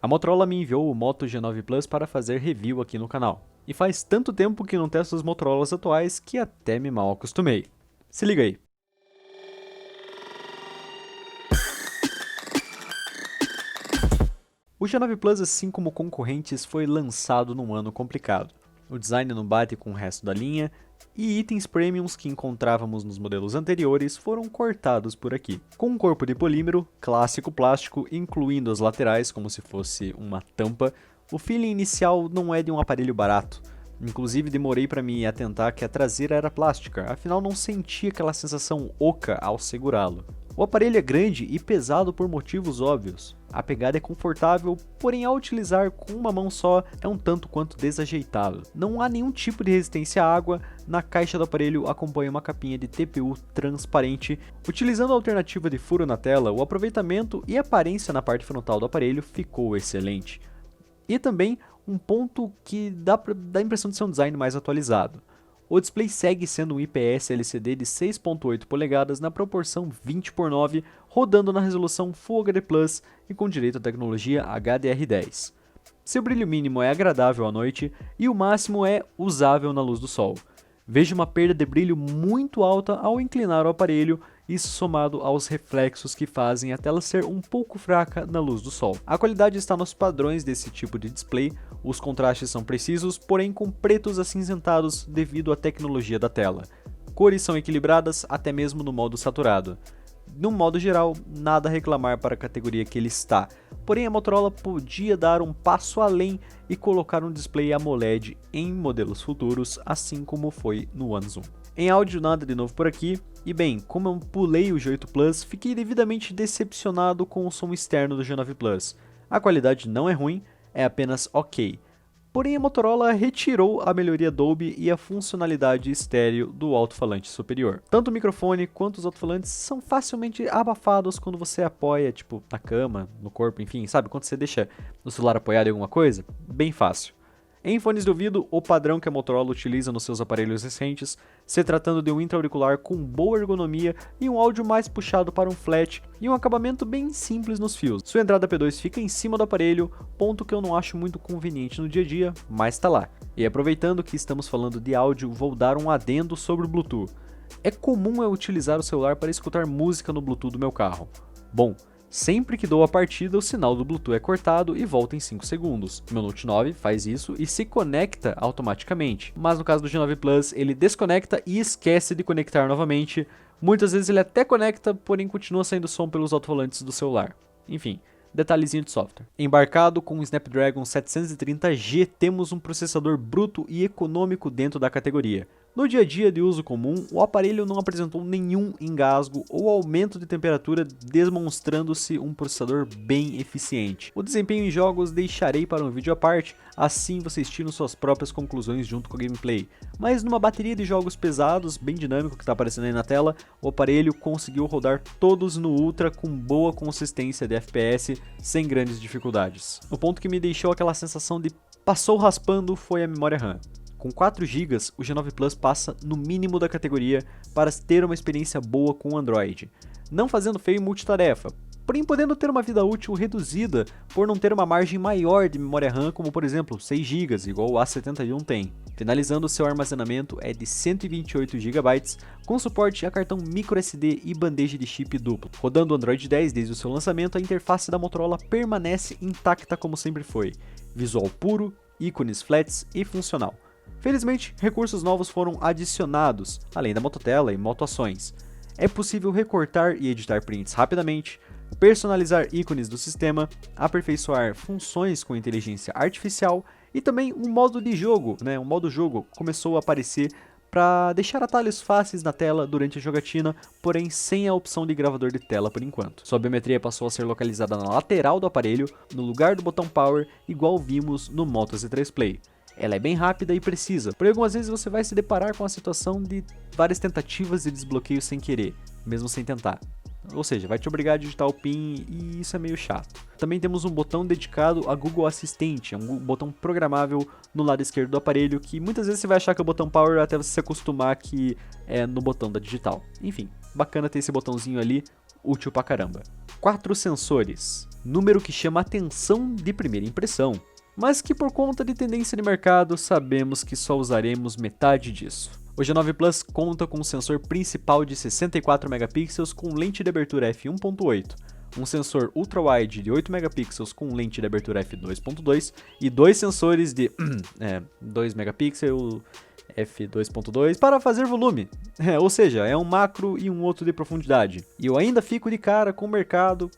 A Motorola me enviou o Moto G9 Plus para fazer review aqui no canal. E faz tanto tempo que não testo os Motorolas atuais que até me mal acostumei. Se liga aí. O G9 Plus, assim como concorrentes, foi lançado num ano complicado. O design não bate com o resto da linha, e itens premiums que encontrávamos nos modelos anteriores foram cortados por aqui. Com um corpo de polímero, clássico plástico, incluindo as laterais como se fosse uma tampa, o feeling inicial não é de um aparelho barato. Inclusive demorei para me atentar que a traseira era plástica, afinal não senti aquela sensação oca ao segurá-lo. O aparelho é grande e pesado por motivos óbvios. A pegada é confortável, porém ao utilizar com uma mão só é um tanto quanto desajeitado. Não há nenhum tipo de resistência à água, na caixa do aparelho acompanha uma capinha de TPU transparente. Utilizando a alternativa de furo na tela, o aproveitamento e aparência na parte frontal do aparelho ficou excelente. E também um ponto que dá a impressão de ser um design mais atualizado. O display segue sendo um IPS LCD de 6.8 polegadas na proporção 20:9, rodando na resolução Full HD Plus e com direito à tecnologia HDR10. Seu brilho mínimo é agradável à noite e o máximo é usável na luz do sol. Vejo uma perda de brilho muito alta ao inclinar o aparelho, isso somado aos reflexos que fazem a tela ser um pouco fraca na luz do sol. A qualidade está nos padrões desse tipo de display, os contrastes são precisos, porém com pretos acinzentados devido à tecnologia da tela. Cores são equilibradas até mesmo no modo saturado. No modo geral, nada a reclamar para a categoria que ele está, porém a Motorola podia dar um passo além e colocar um display AMOLED em modelos futuros, assim como foi no One Zoom. Em áudio nada de novo por aqui, e bem, como eu pulei o G8 Plus, fiquei devidamente decepcionado com o som externo do G9 Plus. A qualidade não é ruim, é apenas ok. Porém a Motorola retirou a melhoria Dolby e a funcionalidade estéreo do alto-falante superior. Tanto o microfone quanto os alto-falantes são facilmente abafados quando você apoia, tipo, na cama, no corpo, enfim, sabe? Quando você deixa o celular apoiado em alguma coisa, bem fácil. Em fones de ouvido, o padrão que a Motorola utiliza nos seus aparelhos recentes, se tratando de um intra-auricular com boa ergonomia e um áudio mais puxado para um flat e um acabamento bem simples nos fios. Sua entrada P2 fica em cima do aparelho, ponto que eu não acho muito conveniente no dia a dia, mas tá lá. E aproveitando que estamos falando de áudio, vou dar um adendo sobre o Bluetooth. É comum eu utilizar o celular para escutar música no Bluetooth do meu carro. Bom, sempre que dou a partida, o sinal do Bluetooth é cortado e volta em 5 segundos. Meu Note 9 faz isso e se conecta automaticamente, mas no caso do G9 Plus, ele desconecta e esquece de conectar novamente. Muitas vezes ele até conecta, porém continua saindo som pelos alto-falantes do celular. Enfim, detalhezinho de software. Embarcado com o Snapdragon 730G, temos um processador bruto e econômico dentro da categoria. No dia a dia de uso comum, o aparelho não apresentou nenhum engasgo ou aumento de temperatura, demonstrando-se um processador bem eficiente. O desempenho em jogos deixarei para um vídeo à parte, assim vocês tiram suas próprias conclusões junto com a gameplay. Mas numa bateria de jogos pesados, bem dinâmico que está aparecendo aí na tela, o aparelho conseguiu rodar todos no Ultra com boa consistência de FPS, sem grandes dificuldades. O ponto que me deixou aquela sensação de passou raspando foi a memória RAM. Com 4 GB, o G9 Plus passa no mínimo da categoria para ter uma experiência boa com o Android, não fazendo feio em multitarefa, porém podendo ter uma vida útil reduzida por não ter uma margem maior de memória RAM, como por exemplo 6 GB, igual o A71 tem. Finalizando, seu armazenamento é de 128 GB, com suporte a cartão microSD e bandeja de chip duplo. Rodando o Android 10 desde o seu lançamento, a interface da Motorola permanece intacta como sempre foi, visual puro, ícones flats e funcional. Felizmente, recursos novos foram adicionados, além da mototela e motoações. É possível recortar e editar prints rapidamente, personalizar ícones do sistema, aperfeiçoar funções com inteligência artificial e também um modo de jogo, um modo jogo começou a aparecer para deixar atalhos fáceis na tela durante a jogatina, porém sem a opção de gravador de tela por enquanto. Sua biometria passou a ser localizada na lateral do aparelho, no lugar do botão Power, igual vimos no Moto Z3 Play. Ela é bem rápida e precisa, porém algumas vezes você vai se deparar com a situação de várias tentativas de desbloqueio sem querer, mesmo sem tentar. Ou seja, vai te obrigar a digitar o PIN e isso é meio chato. Também temos um botão dedicado a Google Assistente, é um botão programável no lado esquerdo do aparelho, que muitas vezes você vai achar que é o botão Power até você se acostumar que é no botão da digital. Enfim, bacana ter esse botãozinho ali, útil pra caramba. 4 sensores, número que chama atenção de primeira impressão, mas que por conta de tendência de mercado sabemos que só usaremos metade disso. O G9 Plus conta com um sensor principal de 64 megapixels com lente de abertura f1.8, um sensor ultra-wide de 8 megapixels com lente de abertura f2.2 e 2 sensores de 2 megapixels f2.2 para fazer volume, ou seja, é um macro e um outro de profundidade. E eu ainda fico de cara com o mercado,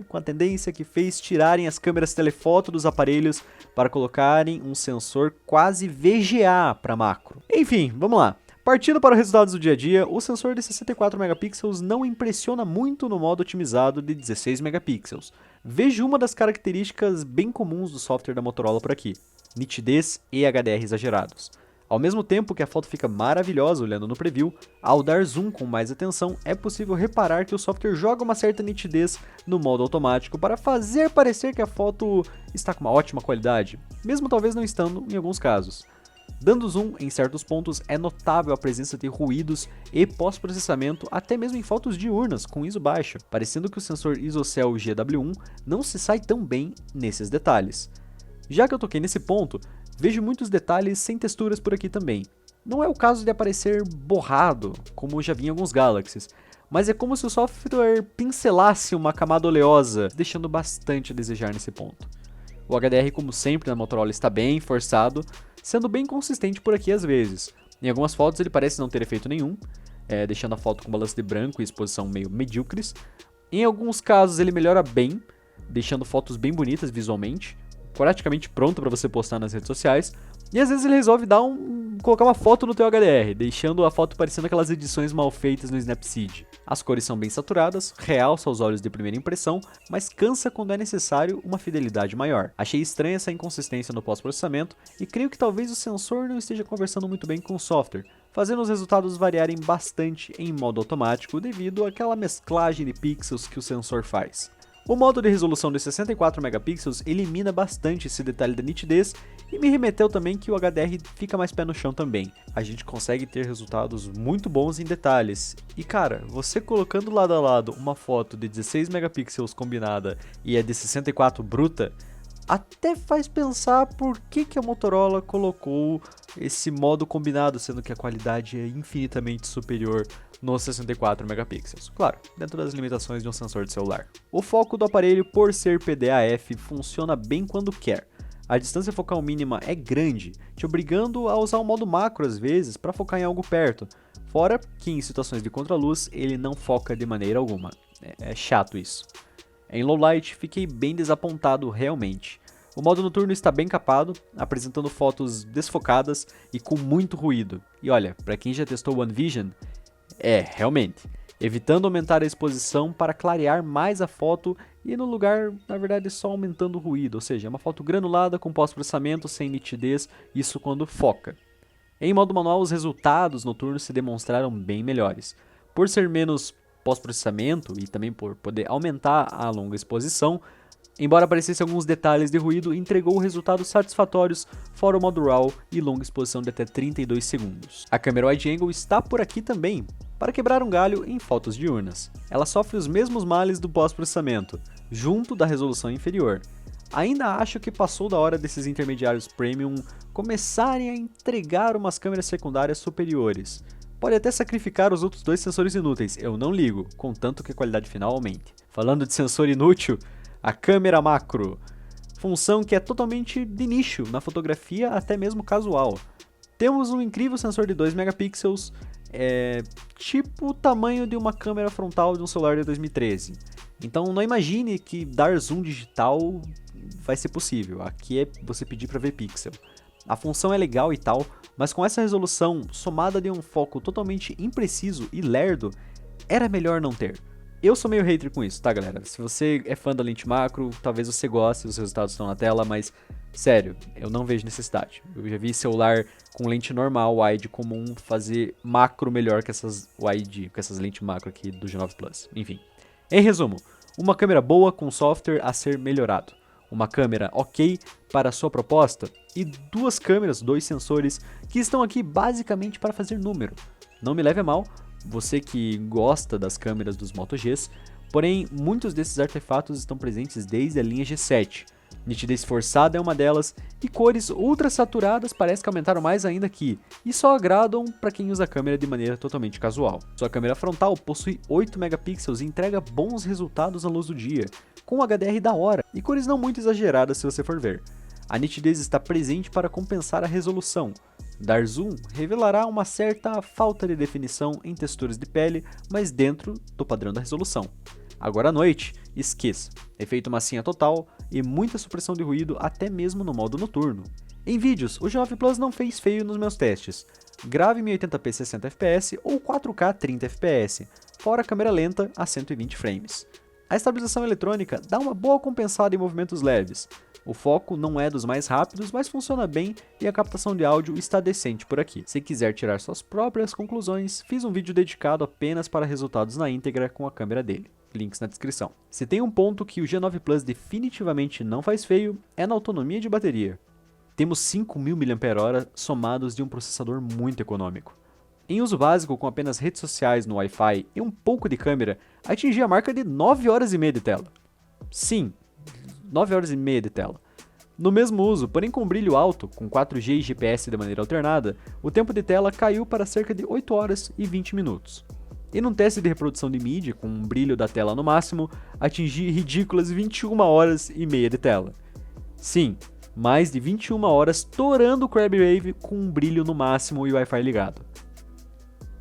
com a tendência que fez tirarem as câmeras telefoto dos aparelhos para colocarem um sensor quase VGA para macro. Enfim, vamos lá. Partindo para os resultados do dia a dia, o sensor de 64 megapixels não impressiona muito no modo otimizado de 16 megapixels. Vejo uma das características bem comuns do software da Motorola por aqui: nitidez e HDR exagerados. Ao mesmo tempo que a foto fica maravilhosa olhando no preview, ao dar zoom com mais atenção, é possível reparar que o software joga uma certa nitidez no modo automático para fazer parecer que a foto está com uma ótima qualidade, mesmo talvez não estando em alguns casos. Dando zoom em certos pontos, é notável a presença de ruídos e pós-processamento até mesmo em fotos diurnas com ISO baixo, parecendo que o sensor ISOCELL GW1 não se sai tão bem nesses detalhes. Já que eu toquei nesse ponto, vejo muitos detalhes sem texturas por aqui também. Não é o caso de aparecer borrado, como já vi em alguns Galaxies, mas é como se o software pincelasse uma camada oleosa, deixando bastante a desejar nesse ponto. O HDR, como sempre, na Motorola está bem forçado, sendo bem consistente por aqui às vezes. Em algumas fotos ele parece não ter efeito nenhum, deixando a foto com balanço de branco e exposição meio medíocres. Em alguns casos ele melhora bem, deixando fotos bem bonitas visualmente, praticamente pronto para você postar nas redes sociais, e às vezes ele resolve colocar uma foto no teu HDR, deixando a foto parecendo aquelas edições mal feitas no Snapseed. As cores são bem saturadas, realça aos olhos de primeira impressão, mas cansa quando é necessário uma fidelidade maior. Achei estranha essa inconsistência no pós-processamento e creio que talvez o sensor não esteja conversando muito bem com o software, fazendo os resultados variarem bastante em modo automático devido àquela mesclagem de pixels que o sensor faz. O modo de resolução de 64 megapixels elimina bastante esse detalhe da nitidez e me remeteu também que o HDR fica mais pé no chão também. A gente consegue ter resultados muito bons em detalhes. E cara, você colocando lado a lado uma foto de 16 megapixels combinada e a de 64 bruta, até faz pensar por que a Motorola colocou esse modo combinado, sendo que a qualidade é infinitamente superior nos 64 megapixels. Claro, dentro das limitações de um sensor de celular. O foco do aparelho, por ser PDAF, funciona bem quando quer. A distância focal mínima é grande, te obrigando a usar o modo macro às vezes para focar em algo perto. Fora que em situações de contraluz ele não foca de maneira alguma. É chato isso. Em low light fiquei bem desapontado realmente. O modo noturno está bem capado, apresentando fotos desfocadas e com muito ruído. E olha, para quem já testou o OneVision, realmente, evitando aumentar a exposição para clarear mais a foto e no lugar, na verdade, só aumentando o ruído, ou seja, é uma foto granulada com pós-processamento sem nitidez, isso quando foca. Em modo manual, os resultados noturnos se demonstraram bem melhores. Por ser menos pós-processamento e também por poder aumentar a longa exposição, embora aparecesse alguns detalhes de ruído, entregou resultados satisfatórios fora o modo RAW e longa exposição de até 32 segundos. A câmera wide angle está por aqui também, para quebrar um galho em fotos diurnas. Ela sofre os mesmos males do pós-processamento, junto da resolução inferior. Ainda acho que passou da hora desses intermediários premium começarem a entregar umas câmeras secundárias superiores. Pode até sacrificar os outros dois sensores inúteis, eu não ligo, contanto que a qualidade final aumente. Falando de sensor inútil, a câmera macro, função que é totalmente de nicho na fotografia até mesmo casual. Temos um incrível sensor de 2 megapixels, tipo o tamanho de uma câmera frontal de um celular de 2013. Então não imagine que dar zoom digital vai ser possível, aqui é você pedir para ver pixel. A função é legal e tal, mas com essa resolução somada de um foco totalmente impreciso e lerdo, era melhor não ter. Eu sou meio hater com isso, tá galera? Se você é fã da lente macro, talvez você goste, os resultados estão na tela, mas sério, eu não vejo necessidade. Eu já vi celular com lente normal, wide comum, fazer macro melhor que essas wide, com essas lentes macro aqui do G9 Plus. Enfim, em resumo, uma câmera boa com software a ser melhorado. Uma câmera ok para a sua proposta e duas câmeras, dois sensores que estão aqui basicamente para fazer número. Não me leve a mal, você que gosta das câmeras dos Moto Gs, porém muitos desses artefatos estão presentes desde a linha G7. Nitidez forçada é uma delas, e cores ultra saturadas parece que aumentaram mais ainda aqui, e só agradam para quem usa a câmera de maneira totalmente casual. Sua câmera frontal possui 8 megapixels e entrega bons resultados à luz do dia, com HDR da hora, e cores não muito exageradas se você for ver. A nitidez está presente para compensar a resolução. Dar zoom revelará uma certa falta de definição em texturas de pele, mas dentro do padrão da resolução. Agora à noite, esqueça. Efeito massinha total e muita supressão de ruído até mesmo no modo noturno. Em vídeos, o G9 Plus não fez feio nos meus testes. Grave 1080p 60 fps ou 4K 30 fps, fora a câmera lenta a 120 frames. A estabilização eletrônica dá uma boa compensada em movimentos leves. O foco não é dos mais rápidos, mas funciona bem e a captação de áudio está decente por aqui. Se quiser tirar suas próprias conclusões, fiz um vídeo dedicado apenas para resultados na íntegra com a câmera dele. Links na descrição. Se tem um ponto que o G9 Plus definitivamente não faz feio, é na autonomia de bateria. Temos 5.000 mAh somados de um processador muito econômico. Em uso básico, com apenas redes sociais no Wi-Fi e um pouco de câmera, atingi a marca de 9 horas e meia de tela. Sim, 9 horas e meia de tela. No mesmo uso, porém com brilho alto, com 4G e GPS de maneira alternada, o tempo de tela caiu para cerca de 8 horas e 20 minutos. E num teste de reprodução de mídia, com um brilho da tela no máximo, atingi ridículas 21 horas e meia de tela. Sim, mais de 21 horas torando o Krabby Wave com um brilho no máximo e o Wi-Fi ligado.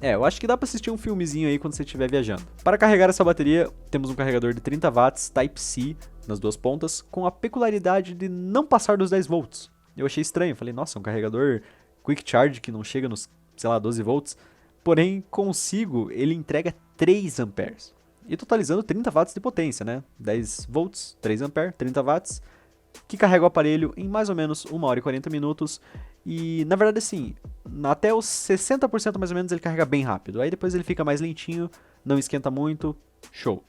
Eu acho que dá pra assistir um filmezinho aí quando você estiver viajando. Para carregar essa bateria, temos um carregador de 30 watts Type-C nas duas pontas, com a peculiaridade de não passar dos 10 volts. Eu achei estranho, falei, nossa, um carregador Quick Charge que não chega nos, 12 volts. Porém, consigo, ele entrega 3 amperes. E totalizando 30 watts de potência, né? 10 volts, 3 amperes, 30 watts, que carrega o aparelho em mais ou menos 1 hora e 40 minutos. E, na verdade, assim, até os 60% mais ou menos ele carrega bem rápido. Aí depois ele fica mais lentinho, não esquenta muito, show.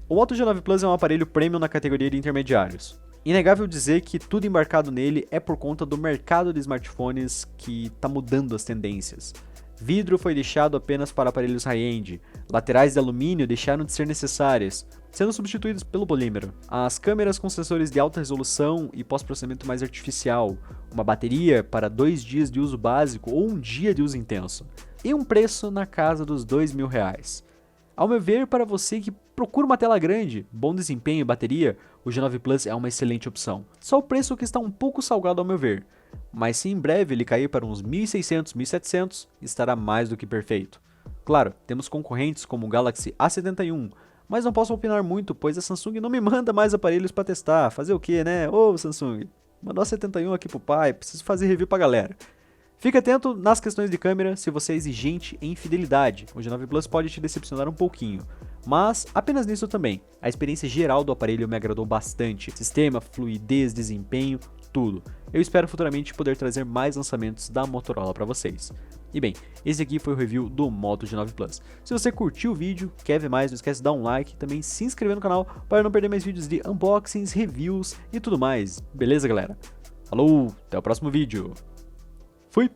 O Moto G9 Plus é um aparelho premium na categoria de intermediários. Inegável dizer que tudo embarcado nele é por conta do mercado de smartphones que está mudando as tendências. Vidro foi deixado apenas para aparelhos high-end, laterais de alumínio deixaram de ser necessárias, sendo substituídos pelo polímero. As câmeras com sensores de alta resolução e pós-processamento mais artificial, uma bateria para 2 dias de uso básico ou 1 dia de uso intenso, e um preço na casa dos R$2.000. Ao meu ver, para você que procura uma tela grande, bom desempenho e bateria, o G9 Plus é uma excelente opção. Só o preço que está um pouco salgado ao meu ver. Mas se em breve ele cair para uns 1.600, 1.700, estará mais do que perfeito. Claro, temos concorrentes como o Galaxy A71, mas não posso opinar muito, pois a Samsung não me manda mais aparelhos para testar. Fazer o que, né? Ô Samsung, mandou a 71 aqui pro pai, preciso fazer review pra galera. Fique atento nas questões de câmera se você é exigente em fidelidade, o G9 Plus pode te decepcionar um pouquinho. Mas apenas nisso também, a experiência geral do aparelho me agradou bastante, sistema, fluidez, desempenho, tudo. Eu espero futuramente poder trazer mais lançamentos da Motorola para vocês. E bem, esse aqui foi o review do Moto G9 Plus. Se você curtiu o vídeo, quer ver mais, não esquece de dar um like, também se inscrever no canal para não perder mais vídeos de unboxings, reviews e tudo mais. Beleza, galera? Falou, até o próximo vídeo. Fui!